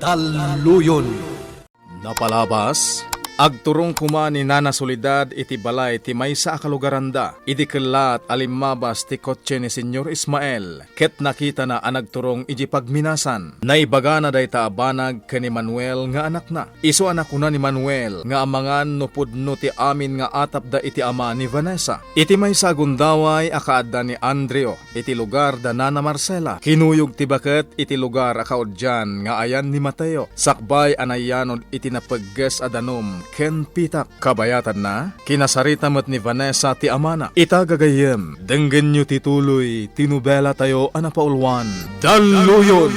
Daluyon. Napalabas, agturong kuma ni Nana Soledad iti balay ti maysa a kalugaranda. Iti kelat alimabas ti kotse ni Senyor Ismael. Ket nakita na anagturong iti pagminasan. Naibaga na dayta abanag ken ni Manuel nga anak na. Isu anak kuna ni Manuel nga amangan no pudno ti amin nga atap da iti ama ni Vanessa. Iti maysa gundaway akaadda ni Andreo iti lugar da Nana Marcela. Kinuyog ti baket iti lugar akaudyan nga ayan ni Mateo. Sakbay anayanod iti napagges adanom ken pitak. Kabayatan na, kinasarita met ni Vanessa ti amana. Itagagayem, denggen nyo tituloy, tinubela tayo anapaulwan. Daluyon!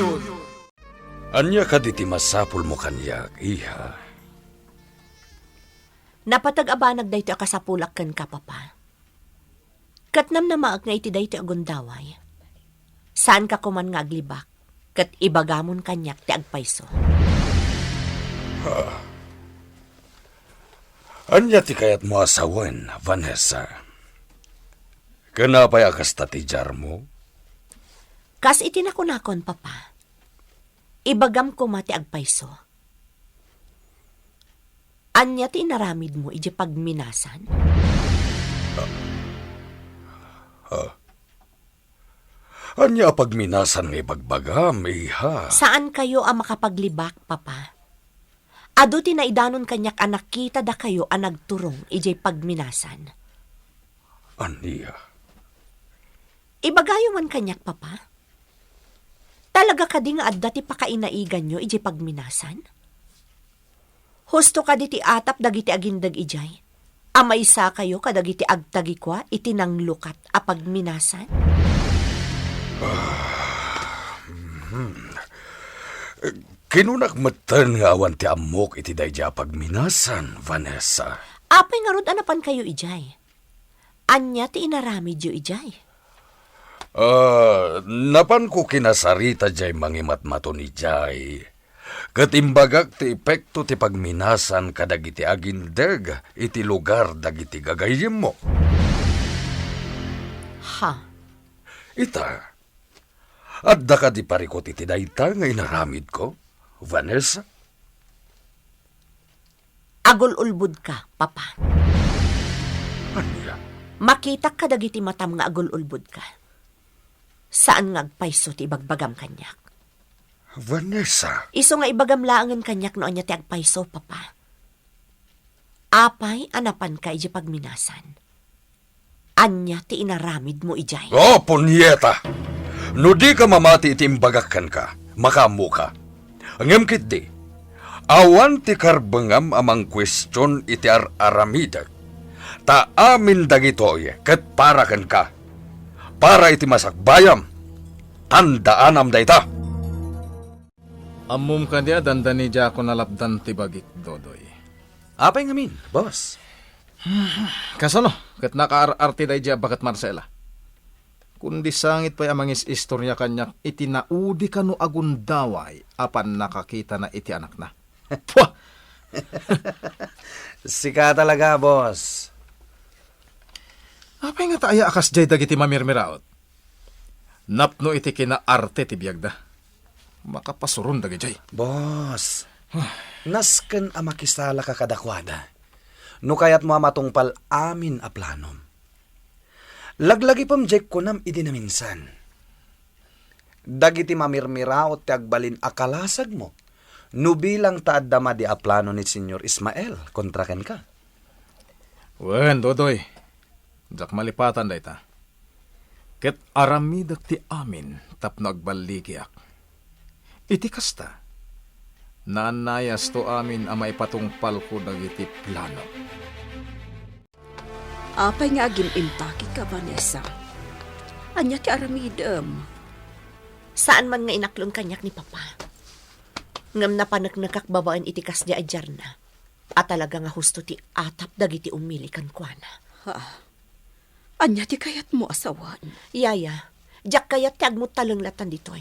Anya ka diti masapul mo kanyak, iha. Napatag-abanag dayto akasapulak ken ka, papa. Katnam na maag nga iti dayto agundaway. Saan ka kuman nga aglibak, kat ibagamon kanyak ti agpayso. Anya ti kayat mo asawan, Vanessa. Kanapay akas tatijar mo? Kas itinakunakon, papa. Ibagam ko mati agpayso. Anya ti inaramid mo iji pagminasan? Anya pagminasan nga ibagbagam, iha. Saan kayo ang makapaglibak, papa? Ado tinaidanon kanyak anak kita da kayo ang nagturong ijay pagminasan. Anya? Ibagayo man kanyak, papa? Talaga ka di nga adda ti pakainaigan nyo ijay pagminasan? Husto ka di ti atap dagiti agindag ijay. Amaysa kayo kadagiti agtagikwa iti nang lukat a pagminasan? Kinunak matan nga awan ti amok iti dayja pagminasan, Vanessa. Apay nga rod anapan kayo ijay. Anya ti inaramid yo ijay. Napan ko kinasarita jay mangimatmato ni jay. Katimbagak ti epekto ti pagminasan kadagiti agindeg iti lugar dagiti gagayim mo. Ha? Ita, adda ka di parikot iti dayta nga inaramid ko, Vanessa? Agul-ulbud ka, papa. Anya? Makita ka dagiti matam nga agul-ulbud ka. Saan nga agpayso ti ibagbagam kanyak? Vanessa? Iso nga ibagamlaangan kanyak no anya ti agpayso, papa. Apay anapan ka iji pagminasan. Anya ti inaramid mo ijay. Oh, punyeta! No di ka mamati iti imbagakan ka, makamu ka. Ngem kiti, awan ti karbengam amang kwestiyon iti aramidag. Ta amin dagitoy, ket paraken ka. Para iti masakbayam, tandaanam dayta. Amum ka dia dandani ja ako nalapdan ti bagik, Dodoy. Apay ngamin, boss. Kasano, ket nakaararti day ja bakat Marcela. Kundi sangit pa'y amangis istorya kanyak iti naudi ka no agundaway apan nakakita na iti anak na. Pwah! Sika talaga, boss. Apay nga taaya akas jay dagiti mamirmiraot. Napno iti kinaarte ti biyagda. Makapasurun dagi jay. Boss, nasken a makisala ka kadakwada. No kayat mo matungpal amin a planom. Laglagi pam jek ko nam idi na minsan. Dagiti mamirmiraot ti agbalin akalasag mo. No bilang taad dama di a plano ni Senyor Ismael kontraken ka. Wen, Dodoy. Jak malipatan day ta. Ket aramidak ti amin tapno agballigiak. Iti kasta. Nanayas to amin a maipatungpal ko dagiti plano. Apay nga agim impaki ka, Vanessa. Anya ti aramidem. Saan man nga inaklon kanyak ni papa. Ngam na panagnagakbabaan iti kas di ajar na. At talaga nga husto ti atap dagiti umili kan kuana. Ha? Anya ti kayat mo asawan? Yaya, jak kayat ti agmut talenglatan ditoy.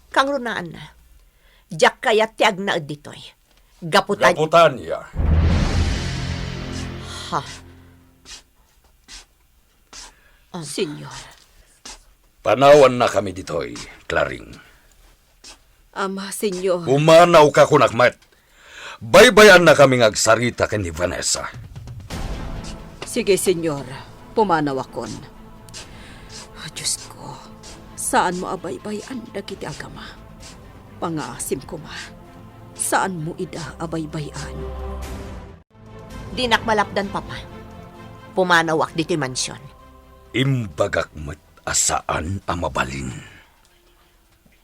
Kang runaan na. Jak kayat ti agnaad ditoy. Gaputan ya. Ha? Senyor. Panawan na kami ditoy, Claring. Ama, senyor. Umanaw ka kunakmat. Baybayan na kami agsarita kay ni Vanessa. Sige, senyor. Pumanaw akon. Diyos ko, saan mo abaybayan dagiti agama? Pangaasim ko ma. Saan mo ida abaybayan? Di nakmalapdan, Papa. Pumanawak diti mansyon. Imbagakmat asaan ang mabalin.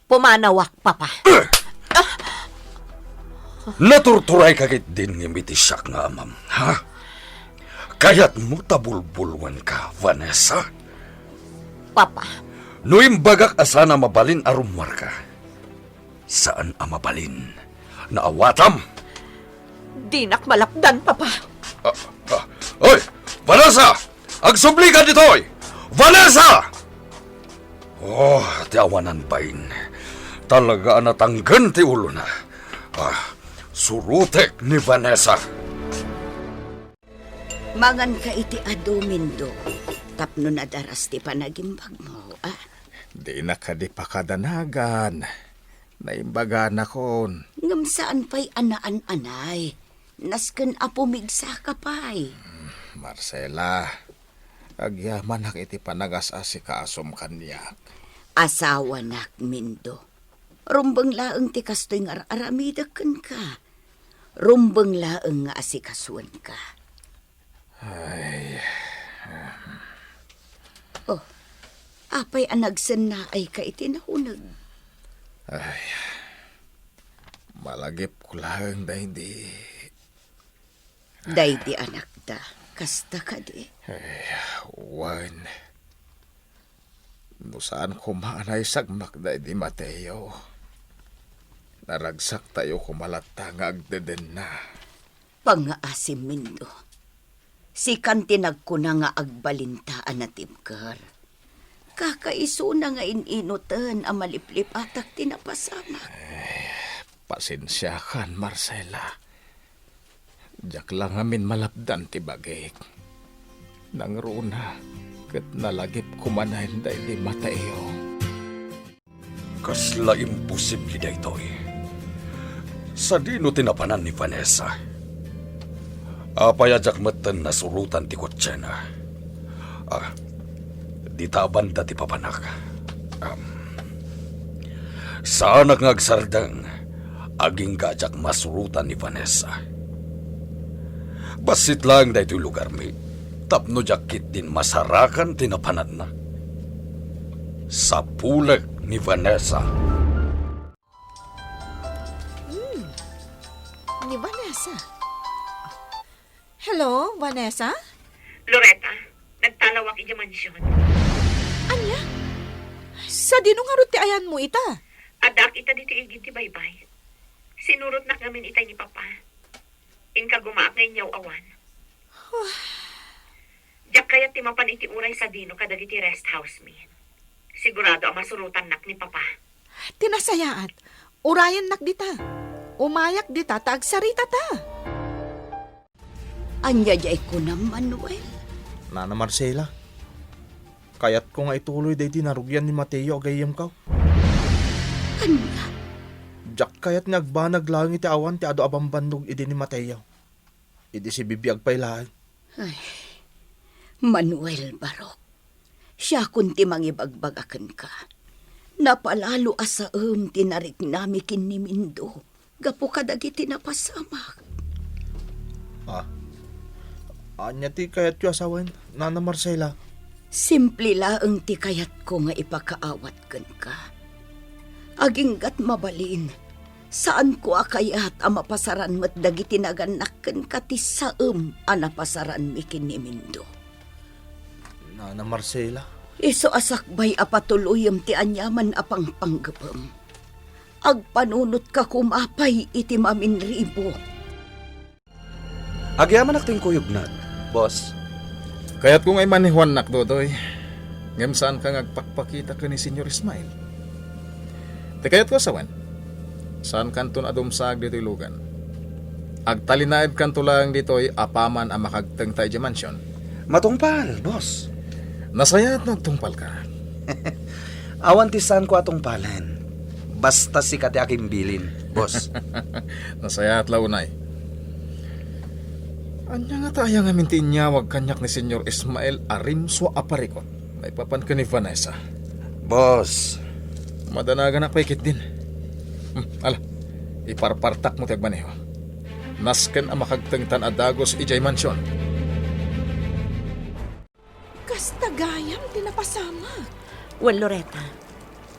Pumanawak, Papa. Naturturay kakit din ng mitisak nga amam, ha? Kaya't mo tabulbulwan ka, Vanessa. Papa, No imbagak asan ang mabalin arumwar ka. Saan ang mabalin? Naawatam! di nakmalapdan, Papa. Oy! Vanessa! Agsubli ka dito, oy! Vanessa! Oh, tiawanan bain. Talaga natanggan ti ulo na. Surutek ni Vanessa. Mangan ka iti adomindo. Tapno na daras ti panagimbag mo, Di na ka di pakadanagan. Naimbagan akon. Ngam saan pa'y anaan-anay. Nasken apumigsa ka pa'y. Marcela, agyaman hak iti panagas-asi kaasom kanyak. Asawa nak, Mindo. Rumbang laeng ti kastoy nga aramidaken ka. Rumbang laeng nga asikasuan ka. Oh, apay anagsen na ay ka iti nahunag. Malagip ko lang da hindi. Day di anak da, kasta ka di. Wan. No saan kumaanay sagmak da di Mateo. Naragsak tayo kumalata nga agdeden na. Pangaasim, Mindo. Si kantinag ko na nga agbalintaan na timkar. Kakaiso na nga ininutan ang maliplip atak tinapasama. Pasensya kan, Marcela. Diyak lang amin malapdan ti bagay. Nang runa, kat nalagip kumanahin da di Mateo. Kasla imposible da ito eh. Sa dino tinapanan ni Vanessa. Apayajak matan na surutan ti Kotsena. Di taban da ti papanak. Saan nagsardang aging gajak masurutan ni Vanessa. Basit lang da ito'y lugar mi. Tapno jakit din masarakan tinapanan na. Sa pulag ni Vanessa. Ni Vanessa. Hello, Vanessa? Loretta, nagtalawak iti mansyon. Anya? Sa dinungarot ti ayan mo ita. Adak ita diti igid ti baybay. Sinurot na ngamin itay ni Papa. Inka gumaak ngayon yaw awan. Diyak kaya timapan iti uray sa dino kadag iti rest house mi. Sigurado ang masurutan nak ni Papa. Tinasayaat. Urayan nak dita. Umayak dita, taagsarita ta. Anya jay ko na, Manuel. Nana Marcela, kayat ko nga ituloy day dinarugyan ni Mateo agayam ka. Anya? Diyak kayat nagbanag lang iti awan ti ado abang bandog idi ni Mateo. Idi si bibiyag pa'y lahat. Ay, Manuel Barok. Siya kunti mangibagbagakan ka. Napalalo asaem tinarik nami kin ni Mindo. Gapo kadagiti napasamak. Anya ti kayat yu asawan, Nana Marcela. Simple laeng ti kayat ko nga ipakaawat ken ka. Aginggat mabalin, saan ko akayat ang mapasaran met dagiti naganak ken ka ti saem a napasaran mi kin ni Mindo. Nana Marcela. Iso asakbay apatuluyem ti anyaman apang panggapem. Agpanunot ka kumapay iti maminribo. Agyaman akting kuyog na, boss. Kaya't kung ay manihuan nak, Dodoy, ngem saan ka ngagpakpakita ka ni Senyor Ismael? Te kayat ko sawan, saan kanton adumsag dito'y lugan? Agtalinaib kanto lang dito'y apaman ang makagteng tayo di mansyon. Matungpal, boss. Nasaya at nagtungpal ka. Awan ti saan ko atong palan. basta si kati aking bilin, boss. Nasaya at launay. Anya nga tayo nga mintin niya wag kanyak ni Senyor Ismael Arimso Aparikot. May papan ka ni Vanessa. Boss, Madanagan na paikit din. Ala, iparpartak mo tagmaneho. Nasken ang makagtengtan adagos ijay mansyon. Kastagayam tinapasama. Well, Loretta,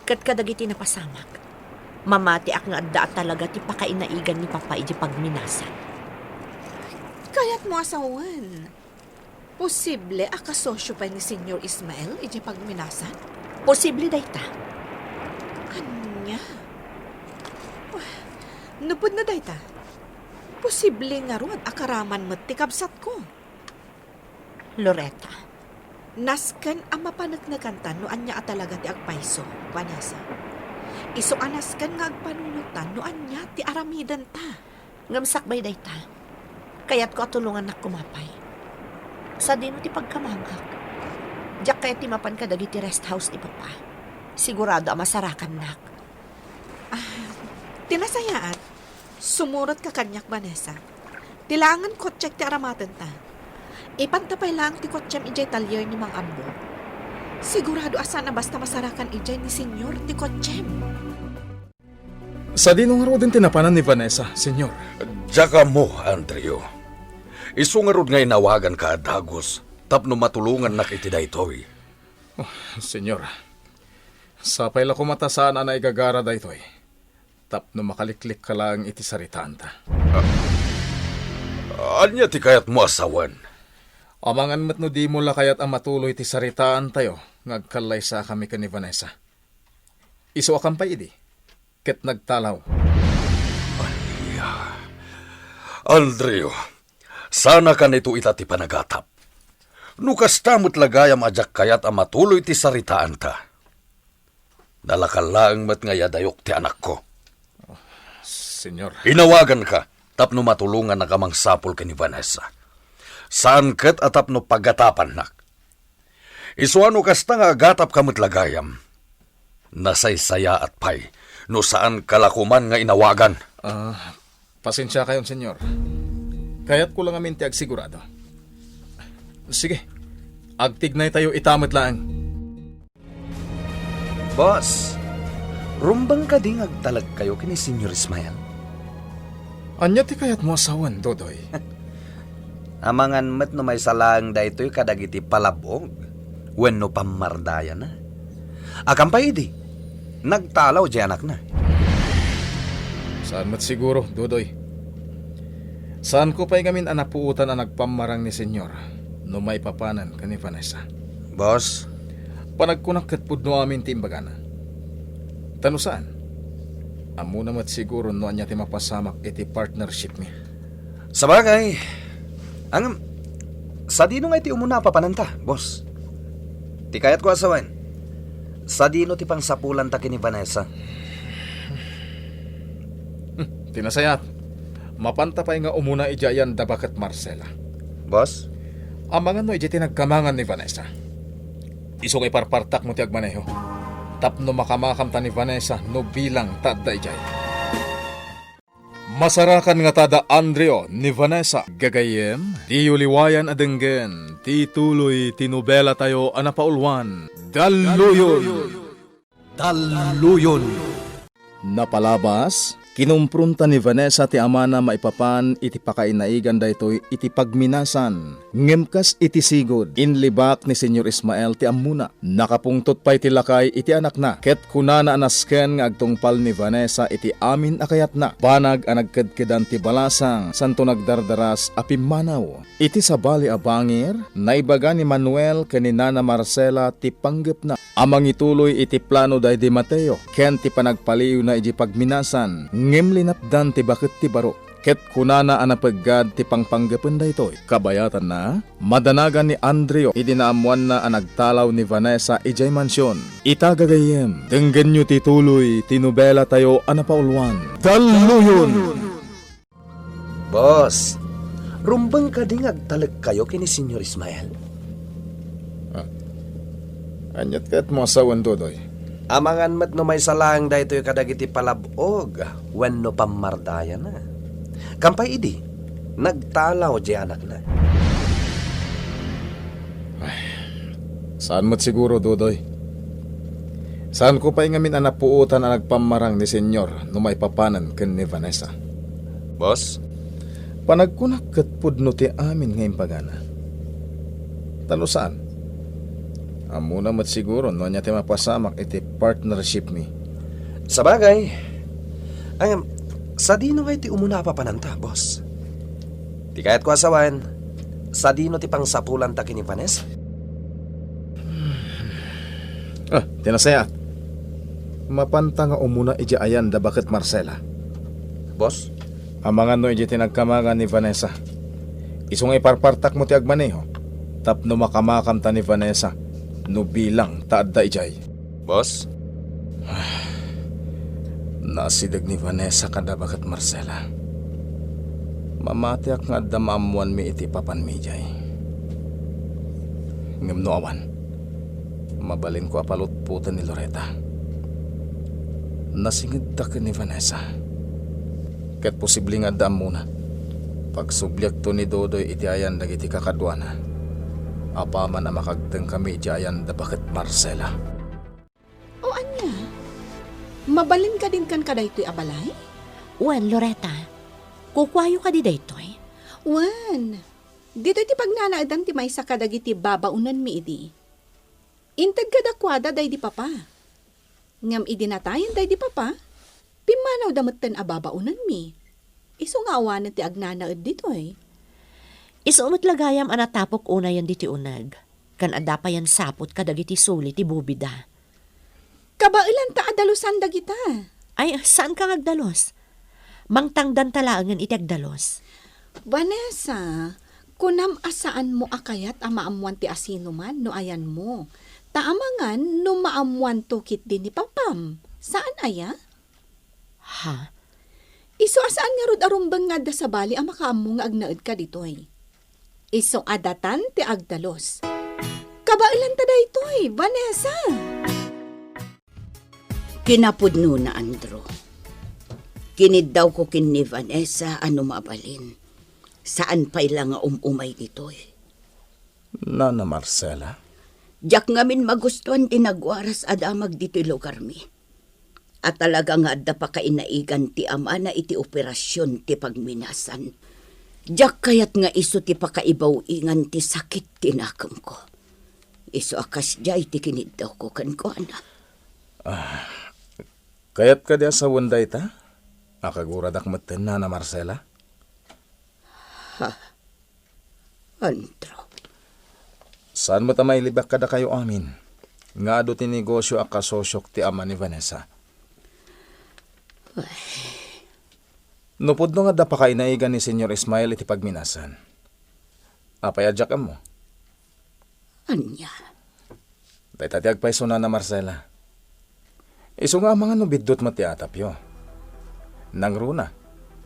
kat kadagiti napasamak. Mamati ak nga adda at talaga ti pakainaigan ni Papa iji pagminasan. Kaya't mo asawan. Posible akasosyo pa ni Senyor Ismael iti pagminasan? Posible dayta. Kanya? Nupod na dayta. Posible nga ruad akaraman mo't ti kabsat ko. Loretta, Nasken ang mapanagnagantan no anya at talaga ti agpaiso, Vanessa. Iso anasken nga agpanunutan no anya ti aramidan ta. ngamsakbay dayta. Kaya't ko atulungan na kumapay. Sa dino ti pagkamangkak. Diyak kaya ti mapan ka dagiti rest house ti Papa. Sigurado ang masarakan nak. Tinasayaan, sumurot ka kanyak, Vanessa. Tilangan kotsek ti aramatan ta. Ipantapay lang ti kotsem ijay talyer ni Mang Ambo. Sigurado asan na basta masarakan ijay ni Senyor ti kotsem. Sa dinong aro din tinapanan ni Vanessa, Senyor. Diyaka mo, Andreo. Isungarod nga inawagan ka adagos, tapno matulungan na kiti daytoy. Senyor, sapay la kumatasaan na igagara daytoy. Tapno makaliklik ka lang iti saritaan ta. Anya ti kayat mo asawan? Amangan mat no di mo la kayat ang matuloy ti saritaan tayo, ngagkalay sa kami ka ni Vanessa. Iso akang pa idi, ket nagtalaw. Andreo, sana ka nito itati panagatap. Nukas tamot lagayam ajak kayat ang matuloy ti saritaan ta. Nalakalang mat nga yadayok ti anak ko. Senyor, Inawagan ka, tapno matulungan na kamang sapol ka ni Vanessa. Saan kat at tapno pagatapan nak. Isuano kasta nga agatap kamot lagayam. Nasaysaya at pay, no saan kalakuman nga inawagan. pasensya kayon, Senyor. Kaya't ko lang amin ti agsigurado. Sige, agtignay tayo itamad lang. boss. Rumbang ka ding agtalag kayo kini Senyor Ismael. Anya ti kayat mo asawan, Dodoy? Amangan met no may salang daytoy kadagiti palabog. Wenno pamardaya na. Akampay di. Nagtalaw di anak na. Saan mat siguro, Dodoy? Saan ko pa'y gamin anapuutan ang nagpamarang ni Senyor no may papanan ka ni Vanessa? Boss, Panagkunak pudno amin ti imbagana. Tano saan? Amo namat siguro no anya ti mapasamak iti partnership mi. sabagay. Ang sa dino nga iti umuna papananta, boss. Ti kayat ko asawan. Sa dino ti pangsapulan ta kini Vanessa. Tinasayat. Mapanta pa'y nga umuna ijayan dabakat Marcela. Boss, Amangan no ijay tinagkamangan ni Vanessa. Iso kay parpartak mo ti agmaneho. Tapno makamakam ta ni Vanessa no bilang tadda ijay. Masarakan nga tada Andreo ni Vanessa. Gagayem, di uliwayan adenggen, ti tuloy tinubela tayo anapaulwan. Daluyon! daluyon. Napalabas, kinumprunta ni Vanessa ti amana maipapan iti pakainaigan daytoy iti pagminasan. Ngemkas iti sigod, inlibak ni Senyor Ismael ti amuna. Nakapungtot pa iti lakay iti anak na. Ket kunana anasken nga agtungpal ni Vanessa iti amin akayat na. Banag anagkedkedan ti balasang, santo nagdardaras apimanaw. Iti sabali abangir, naibaga ni Manuel ken ni Nana Marcela ti panggep na. Amang ituloy iti plano day di Mateo, ken ti panagpaliw na iti pagminasan, ngem linapdan ti bakit ti baro. Ket kunana anapaggad ti pangpanggapen daytoy. Kabayatan na, madanagan ni Andreo, idinaamuan na anagtalaw ni Vanessa ijay mansyon. Itagagayem, denggen nyo ti tuloy, tinubela tayo anapaulwan. Daluyon! Boss, rumbang ka ding agtalag kayo kini Senyor Ismael. Anyat kat mo asawan, Dodoy. Amangan met no may salang da ito yung kadagiti palabog, wenno pamardaya na. Kampay idi, nagtalaw di anak na. Saan mo't siguro, Dudoy? Saan ko pa ngamin ang napuutan ang nagpamarang ni Senyor no may papanan ken ni Vanessa? Boss, Panagkunak kat pudno ti amin ngayon pagana. Tano saan? Amuna mat siguro no niya ti mapasamak iti partnership mi. sa bagay, ay, sa dino nga iti umuna pa pananta, boss. Di kahit ko asawan, sa dino ti pang sapulan ta kini Vanessa. Tinasaya. Mapanta nga umuna iti ayan da bakit Marcela. Boss, Amangan no iti tinagkamagan ni Vanessa. Isong iparpartak mo ti agmaneho. Tapno makamakam ta ni Vanessa. No bilang taad da ijay. boss, Nasidag ni Vanessa kada bakit Marcela. Mamatiak nga adda maamuan mi iti papan mi ijay. Ngem no awan. Mabalin ko apalutputan ni Loretta. Nasingid ta ni Vanessa. Ket posible nga adda muna. Pagsubyak to ni Dodoy iti ayan dagiti kakadwana. Apaman na makagteng kami iti ayan da bakit Marcela. O anya, mabalin ka din kan kadaytoy abalay? Wan, Loretta, kukwayo ka di daytoy. Wan, dito ti pagnanaadan ti may sa kadagiti babaunan mi idi. Intag kadakwada day di papa. Ngam idi natayan day di papa. Pimanaw damutten a babaunan mi. Iso nga awanan ti agnanaad ditoy. Isumot lagayam anatapok una yan diti unag. Kan adapa yan sapot kadagiti suli ti bubida. Kabailan ta adalusan dagita. Ay, saan ka ngagdalos? Mangtangdan talaangan iti agdalos. Vanessa, kunam asaan mo akayat a maamuan ti asino man no ayan mo. Taamangan no maamuan to kit din ni papam. Saan aya? Ha? Iso asaan nga rod arumbang nga da sa bali ang makaammo nga agnaed ka ditoy. Iso adatan ti agdalos. Kabailan ta daytoy, Vanessa. Kinapudno na, Andrew. Kinid daw ko kin ni Vanessa ano mabalin. Saan pa ilang nga umay ditoy. Nana Marcela? Diyak ngamin magustuhan tinagwaras adamag dito'y lugar mi. At talaga nga adda pa kainaigan ti ama na iti operasyon ti pagminasan. Diyak kayat nga iso ti pakaibaw ingan ti sakit tinakam ko. Iso akas jay ti kinid daw ko kan ko ana. Kayat ka dia sa wanday ta? Akaguradak maten na Marcela? Andrew. Saan mo tamay libak kada kayo amin? Nga do ti negosyo akasosyok ti ama ni Vanessa. Nupod no nga da pa kainaigan ni Senyor Ismael iti pagminasan. Apayadyak mo? Anya. Taytatiag pa iso na Marcela. Iso nga mga nubidot mati atapyo. Nangruna,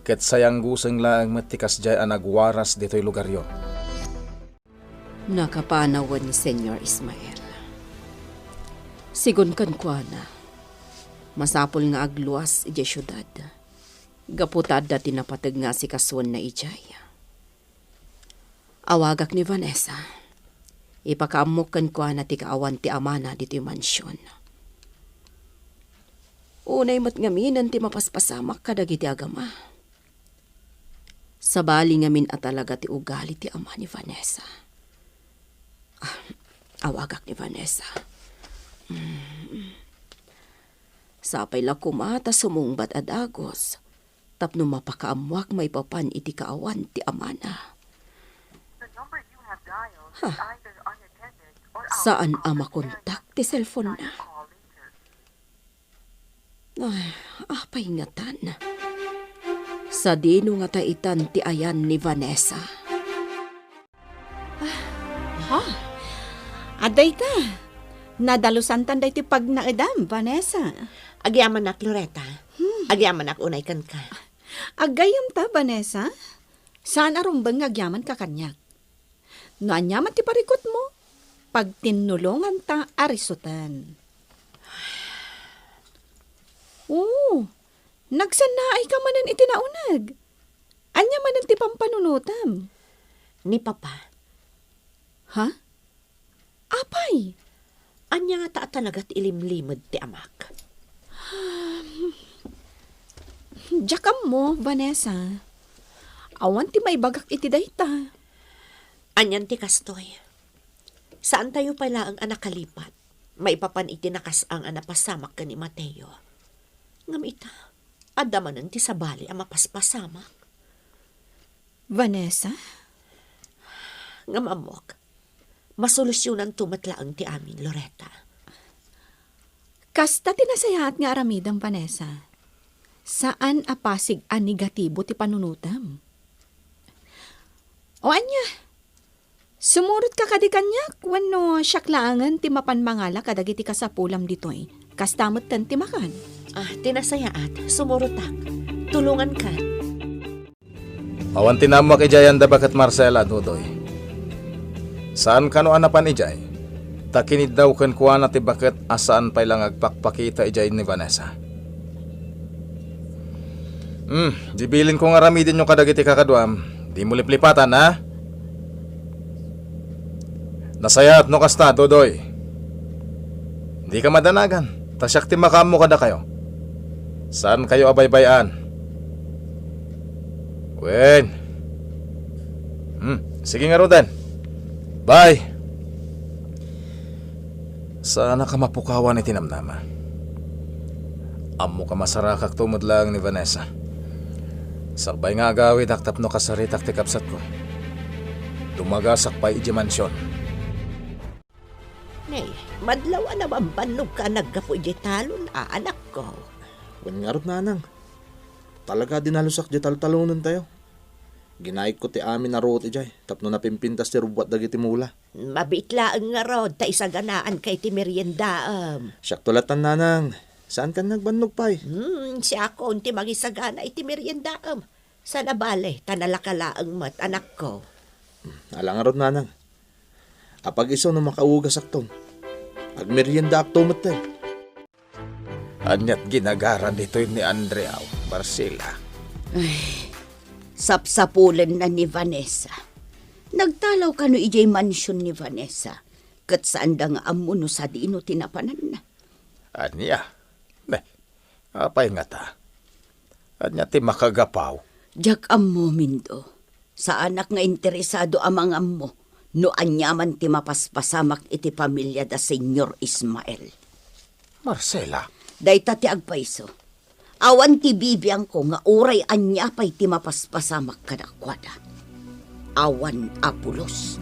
ket sayang guseng laang matikas jay anagwaras dito'y lugaryo. Nakapanawan ni Senyor Ismael. Sigon kan kwa na. Masapol nga agluwas iti syudad. Gaputad dati napatag nga si kaswan na ijay. Awagak ni Vanessa. Ipakaamok kwa na ti kaawan ti amana dito yung mansyon. Unay matngaminan ti mapaspasamak kadagiti agama. Sabali ngamin at talaga ti ugali ti ama ni Vanessa. Awagak ni Vanessa. Sapay la kumata sumungbat at agos. Tapno mapakaamwak may papan iti kaawan ti amana. Saan ama kontak ti cellphone na? Ay, apay ngatan. Sa dino nga taitan ti ayan ni Vanessa. Aday ta. Nadalusan tan day ti pagnaedam, Vanessa. Agyaman nak, Loretta. Agyaman nak unay kan ka. Agayam ta, Vanessa. Saan arumbang agyaman ka kanyak? No anyaman ti parikot mo, pag tinulungan ta arisutan. Oo, nagsanaay ka manan itinaunag. Anya manan ti pampanunutam. Ni Papa, Ha? Apay? anya nga ta talagat ilimlimod ti amak. Jakam mo, Vanessa. Awan ti may bagak iti dayta. Anyan ti kastoy. Saan tayo pala ang anak kalipat? May papan itinakas ang anapasamak ka ni Mateo. Ngam ita, adamanan ti sabali ang mapaspasamak. Vanessa? Ngam amok, masolusyonan tumatlaang ti amin, Loretta. Kasta tinasayahat nga aramidang Vanessa. Saan apasig a negatibo ti panunutam? O anya? Sumurot ka kadi kanyak, wano syaklaangan ti mapanmangala kadagiti kasapulam ditoy. Kastamot tan ti makan. Tinasayaat, sumurutak. Tulungan ka. Awan tinamak ijayan da bakat Marcela, Dudoy. Saan kano anapan ijay? Takinid daw kan kuha na ti bakat asaan pay lang agpakpakita ijay ni Vanessa. Jibilin ko nga ramidin yung kadagiti kakadwam. Di mo liplipatan, ha? Nasayat no kasta, Dodoy. Di ka madanagan. Tasyak ti makamo kada kayo. Saan kayo abaybayan? Wen. Sige nga Rodan. Bye. Sana ka mapukawan ni tinamnama. Amo ka masarakak tumod lang ni Vanessa. Sakbay nga agawid aktap no kasaritak ti kapsat ko. Dumagasak pa iji mansyon. Nay, madlaw na mambanog ka naggapo iti talon, anak ko. Wan nga rot nanang. Talaga dinalusak di taltalunan tayo. Ginaik ko ti amin na root ijay. Tapno napimpintas ti rubuat dagiti mula. Mabitlaan nga rod, ta isaganaan kay ti meriendaam. Siyak tulatan nanang. Saan ka nagbannog pay? Siya ako, unti magisagana iti meriendaam. Sa nabale, tanalakalaang mat, anak ko. Alang nga rot nanang. Apag iso no makaugas aktom. Agmerienda aktom tayo. Anyat ginagaran dito ni Andrea, Marcela. Sapsapulan na ni Vanessa. Nagtalaw ka no ijay mansyon ni Vanessa. Kat saan da nga amuno sa dino tinapanan na. Anya? Apay nga ta. Anya ti makagapaw. Jak ammo mindo. Sa anak nga interesado amang ammo. No anyaman ti mapaspasamak iti pamilya da Senyor Ismael. Marcela? Dayta ti agpaiso. Awan ti bibiyang ko nga uray anya pay ti mapaspasamak kadakwada. Awan apulos.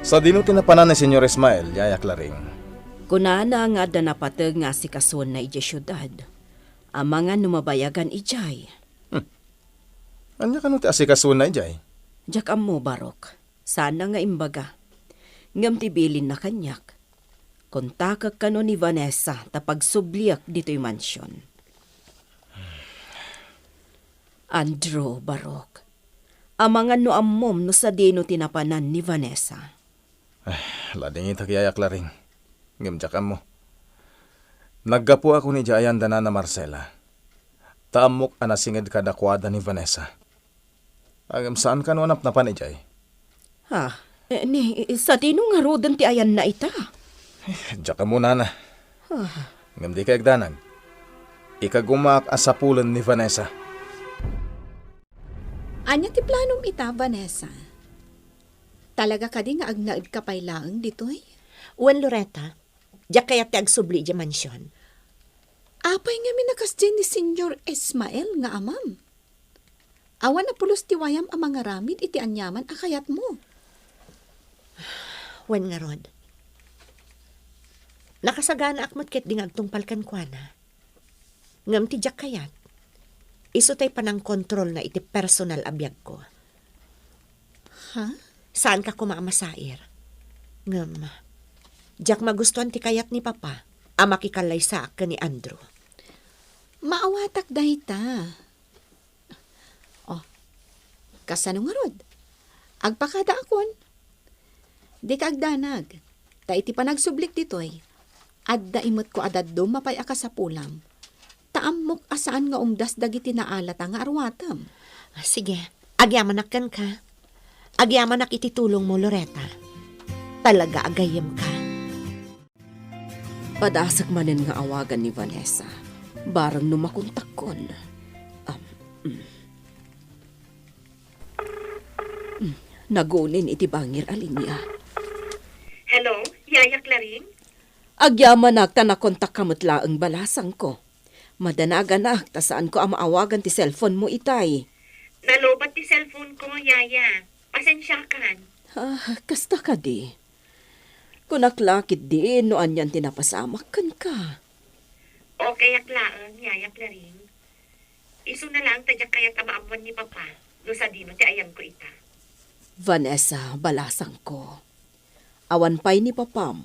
Sa dino tinapanan ni Senyor Ismael, yayak laring. Kunana nga da napatag nga si kason na ijay syudad. Ang mga numabayagan ijay. Anya ka no ti asikasun na ijay? Jakam mo, Barok. Sana nga imbaga. Ngam tibilin na kanyak. Kontakak ka no ni Vanessa tapag subliak dito'y mansyon. Andrew, Barok. Ang mga nuammom no sa dino tinapanan ni Vanessa. Lading itagiyayak laring. Ngimjakam mo. Naggapo ako ni Jayan dana na Marcela. Taamok anasingid kadakwada ni Vanessa. Agam saan ka no anap na panijay? Sa dino nga rodan ti ayan na ita. Diyak ka muna na. Ngam di ka agdanag. Ikagumak asapulan ni Vanessa. Anya ti planom ita, Vanessa? Talaga ka di nga agnaid ka pailaang ditoy? Wan Loretta, diyak kaya ti agsubli di mansyon. Apay nga minakas din ni Senyor Ismael nga amam. Awan na pulos tiwayam ang mga ramid iti anyaman akayat mo. Wan nga rod. Nakasagana akmat ket ding agtungpalkan kwa na. Ngam ti diyak kayat. Iso tay panang kontrol na iti personal abiyag ko. Ha? Saan ka kumamasair? Ngam, diyak magustuhan ti kayat ni Papa, makikalay sa akin ni Andrew. Maawatak dahita. Kasano nga rod? Agpakada akon. Di ka agdanag. Ta iti panagsublik ditoy. Adda imot ko adad mapay aka sa pulam. Taamok asaan nga umdas dagiti naalata nga arwatam. Sige, agyamanak ka. Agyamanak iti tulong mo, Loretta. Talaga agayem ka. Padasak manen nga awagan ni Vanessa. Barang numakontak kon. Nagunin iti bangir alinya. Hello, Yaya Claring? Agyaman na kontak kamutla ang balasang ko. Madanagan na, tasaan ko ang maawagan ti cellphone mo itay. Nalobat ti cellphone ko, Yaya. Pasensya kan. Kasta ka di. Kunaklakit di, noan yan tinapasamak kan ka. Okay, aklaan, Yaya Claring. Iso na lang tadyak kaya tamaamuan ni Papa. No sa dino ti ayam ko ita. Vanessa, balasang ko. Awan pa'y ni Papam.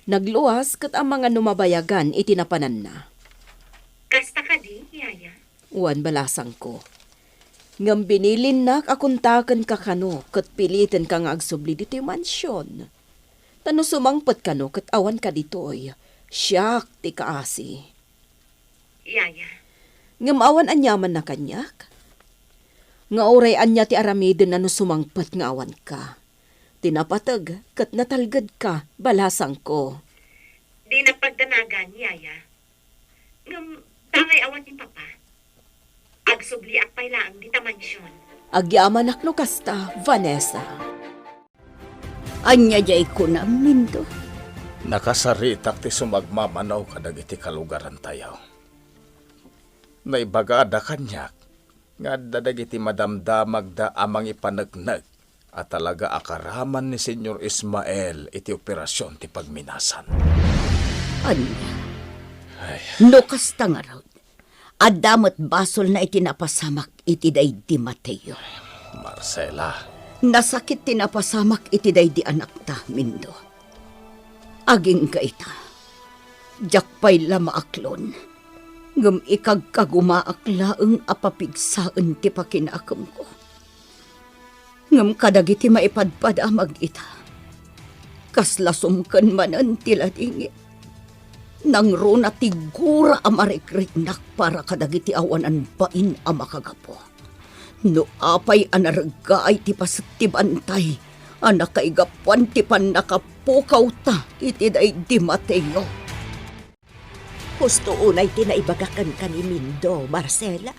Nagluwas kat ang mga numabayagan itinapanan na. Kasta ka di, Yaya? Uwan balasang ko. Ngam binilin nak akuntakan ka kano kat pilitin ka nga agsubli dito yung mansyon. Tano sumangpat kano kat awan ka ditoy. Siyak ti kaasi. Yaya? Ngam awan anyaman na kanyak. Nga oray anya ti aramidin na no sumangpat nga awan ka. Tinapatag kat natalgad ka balasang ko. Di napagdanagan, Yaya. Ngam tangay awan ni Papa. Agsubli ak pay laang di tamansyon. Agyaman akno kasta, Vanessa. Anya jay ko na, Mindo. Nakasaritak ti sumagmamanaw kadag iti kalugaran tayo. Naibagada kanyak, nga dadag iti madamdamag da amang ipanagnag at talaga akaraman ni Senyor Ismael iti operasyon ti pagminasan. Anya? No kasta nga raw. Adamat basol na itinapasamak iti day di Mateo. Marcela. Nasakit tinapasamak iti day di anak ta, Mindo. Aging ka ita. Jakpay lamaaklon. Ngam ikagkagumaakla ang apapigsaan ti pakinakam ko. Ngam kadagiti maipadpad amag ita. Kaslasumkan manan tila dingit. Nang runa tigura amarikrinak para kadagiti awanan bain amakagapo. No apay anaragay ti pasat ti bantay, anakaigapuan ti panakapukaw ta iti day di Mateo. Husto unay tinaibagakan ka ni Mindo, Marcela.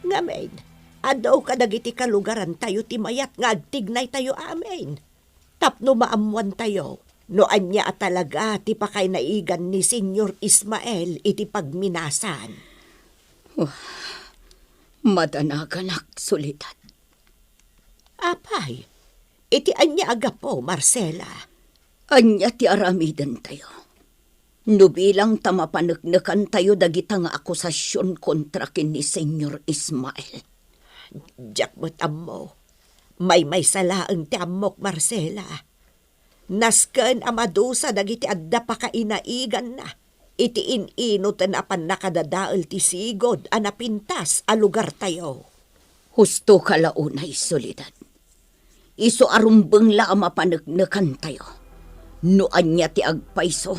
Ngamen, adaw kadagiti kalugaran tayo ti mayat nga agtignay tayo amin. Tapno maamuan tayo. No anya talaga ti pakay naigan ni Senyor Ismael iti pagminasan. Madanaganak sulitan. Apay, iti anya agapo, Marcela. Anya ti aramidan tayo. No bilang tamapanagnakan tayo dagita nga akusasyon kontra kin ni Senyor Ismael. Diyak mo't ammo, may salaang ti ammok, Marcela. Nasken amadusa dagiti adda pa kainaigan na. Iti inino tanapan nakadadaal ti sigod anapintas a lugar tayo. Husto kalaunay solidan. Iso arumbeng la mapanagnakan tayo. No anya ti agpaiso.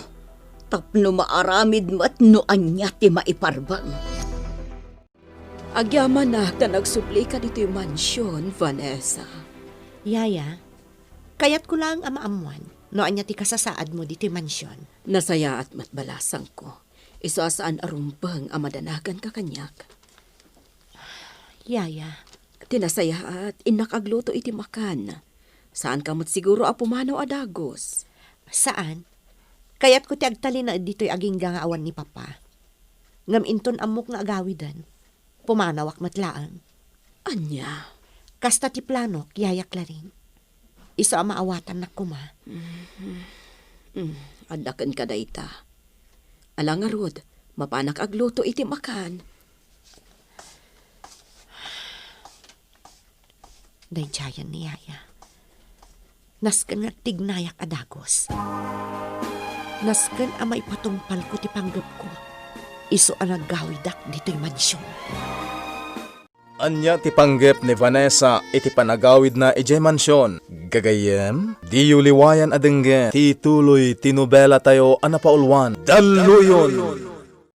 Tapno maaramid mat no anya ti maiparbang. Agyaman na nagsubli ka dito yung mansyon, Vanessa. Yaya, kayat ko lang amaamuan, no anya ti kasasaad mo diti mansyon. Nasaya at matbalasang ko. Iso asaan arumbang amadanagan ka kanyak. Yaya. Tinasaya at inakagluto iti makan. Saan ka mo't siguro apumanaw adagos? Saan? Kayat ko ti agtali na dito'y aging gangaawan ni Papa. Ngam inton amok nga agawidan. Pumanawak matlaang. Anya? Kasta ti planok, Yaya Claring. Iso ang maawatan na kuma. Adakan ka dayta. Alang arod, mapanak agluto iti makan. Dayjayan ni Yaya. Nasken nga tignayak adagos. Nasken amay patungpal ko ti panggap ko. Iso ang naggawidak dito'y mansyon. Anya ti panggep ni Vanessa iti panagawid na ijay mansyon. Gagayem, di yuliwayan adengge, ti tuloy tinubela tayo anapaulwan. Daluyon!